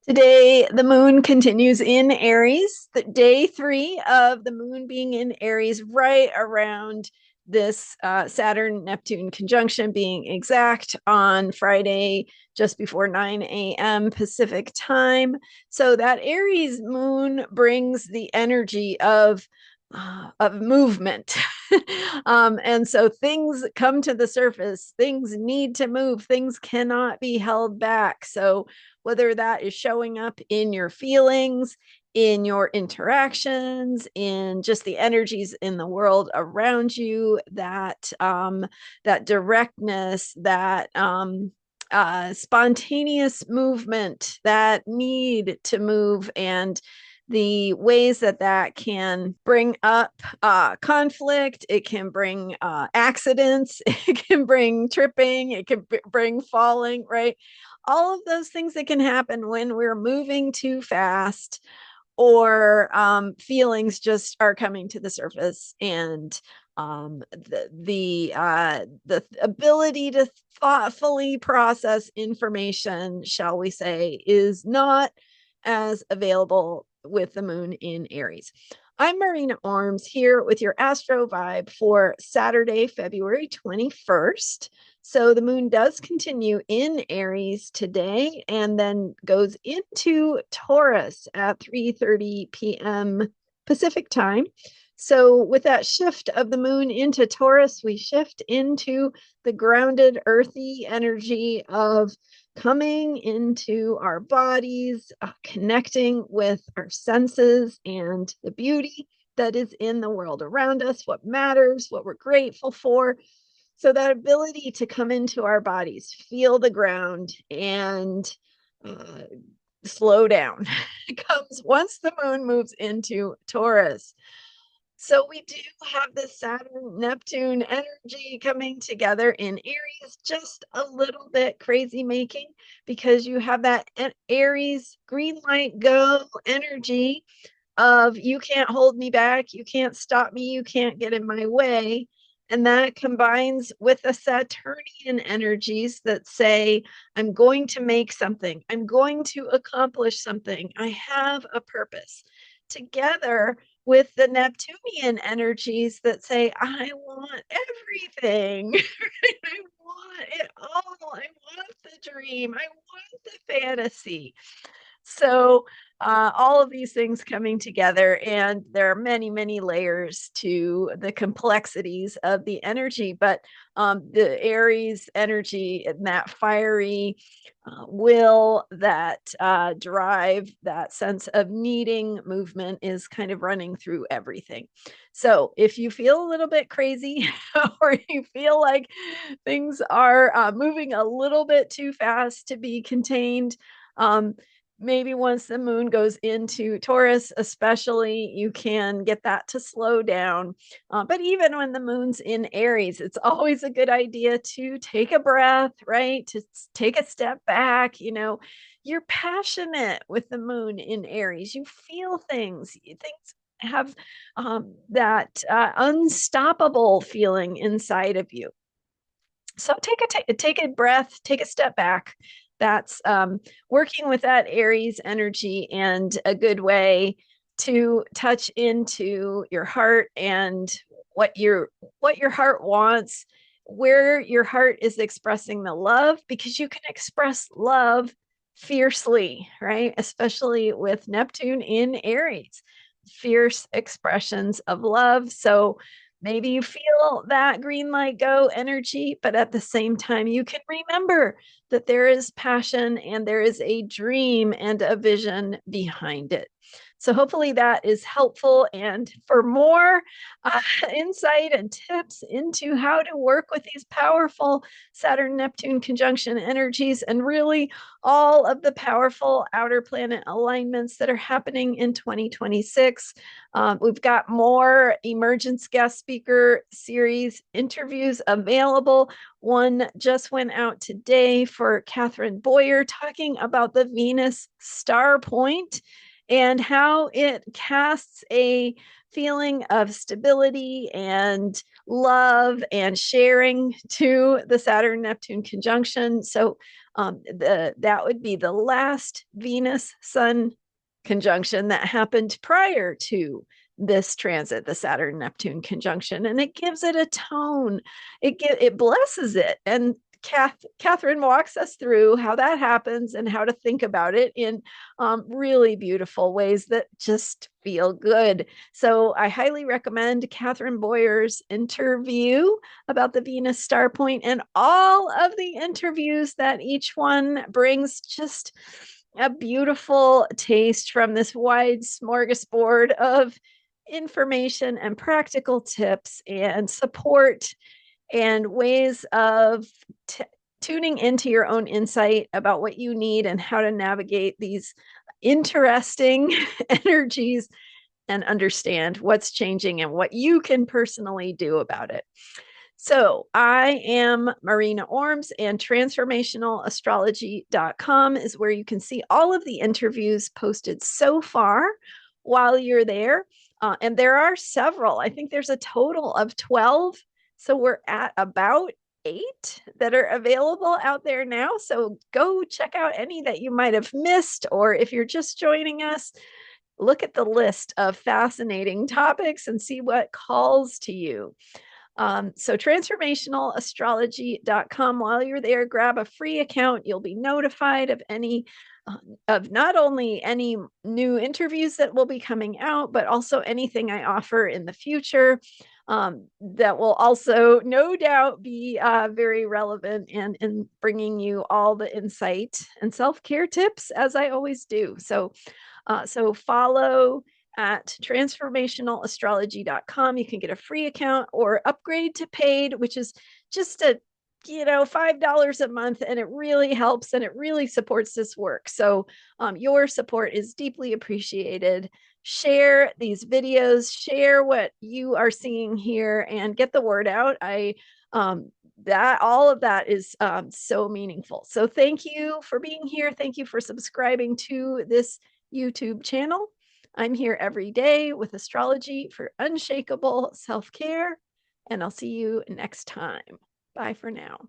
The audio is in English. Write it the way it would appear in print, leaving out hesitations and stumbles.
Today, the moon continues in Aries. The day 3 of the moon being in Aries, right around this Saturn Neptune conjunction, being exact, on Friday, just before 9 a.m. Pacific time. So, that Aries moon brings the energy of movement. And so things come to the surface, things need to move, things cannot be held back. So whether that is showing up in your feelings, in your interactions, in just the energies in the world around you, that directness, that spontaneous movement, that need to move, and the ways that that can bring up conflict, it can bring accidents, it can bring tripping, it can bring falling, right? All of those things that can happen when we're moving too fast, or feelings just are coming to the surface, and the ability to thoughtfully process information, shall we say, is not as available with the moon in Aries. I'm Marina Orms here with your Astro vibe for Saturday, February 21st. So the moon does continue in Aries today and then goes into Taurus at 3:30 p.m. Pacific time. So with that shift of the moon into Taurus, we shift into the grounded, earthy energy of coming into our bodies, connecting with our senses and the beauty that is in the world around us, what matters, what we're grateful for. So, that ability to come into our bodies, feel the ground, and uh, slow down comes once the moon moves into Taurus. So we do have this Saturn Neptune energy coming together in Aries, just a little bit crazy making, because you have that Aries green light go energy of you can't hold me back, you can't stop me, you can't get in my way. And that combines with the Saturnian energies that say, I'm going to make something, I'm going to accomplish something, I have a purpose. Together with the Neptunian energies that say, I want everything. I want it all. I want the dream. I want the fantasy. So, all of these things coming together, and there are many, many layers to the complexities of the energy. But the Aries energy and that fiery will, that drive, that sense of needing movement is kind of running through everything. So, if you feel a little bit crazy or you feel like things are moving a little bit too fast to be contained, um, maybe once the moon goes into Taurus, especially, you can get that to slow down. But even when the moon's in Aries, it's always a good idea to take a breath, right? To take a step back. You're passionate with the moon in Aries. You feel things. Things have that unstoppable feeling inside of you. So take a breath, take a step back. That's working with that Aries energy, and a good way to touch into your heart and what your heart wants, where your heart is expressing the love, because you can express love fiercely, right? Especially with Neptune in Aries, fierce expressions of love. So maybe you feel that green light go energy, but at the same time, you can remember that there is passion and there is a dream and a vision behind it. So hopefully that is helpful. And for more insight and tips into how to work with these powerful Saturn Neptune conjunction energies, and really all of the powerful outer planet alignments that are happening in 2026, we've got more emergence guest speaker series interviews available. One just went out today for Catherine Boyer, talking about the Venus star point and how it casts a feeling of stability and love and sharing to the Saturn Neptune conjunction. So That would be the last Venus Sun conjunction that happened prior to this transit, the Saturn Neptune conjunction, and it gives it a tone. It blesses it, and Catherine walks us through how that happens and how to think about it in really beautiful ways that just feel good. So I highly recommend Catherine Boyer's interview about the Venus star point, and all of the interviews that each one brings just a beautiful taste from this wide smorgasbord of information and practical tips and support and ways of tuning into your own insight about what you need and how to navigate these interesting energies and understand what's changing and what you can personally do about it. So I am Marina Orms, and transformationalastrology.com is where you can see all of the interviews posted so far while you're there. And there are several. I think there's a total of 12. So we're at about 8 that are available out there now. So go check out any that you might have missed, or if you're just joining us, look at the list of fascinating topics and see what calls to you. So transformationalastrology.com. While you're there, grab a free account. You'll be notified of of not only any new interviews that will be coming out, but also anything I offer in the future that will also no doubt be very relevant and in bringing you all the insight and self-care tips, as I always do. So follow at transformationalastrology.com. You can get a free account or upgrade to paid, which is just $5 a month, and it really helps and it really supports this work. So your support is deeply appreciated. Share these videos, share what you are seeing here, and get the word out. That all of that is so meaningful. So thank you for being here. Thank you for subscribing to this YouTube channel. I'm here every day with astrology for unshakable self-care, and I'll see you next time. Bye for now.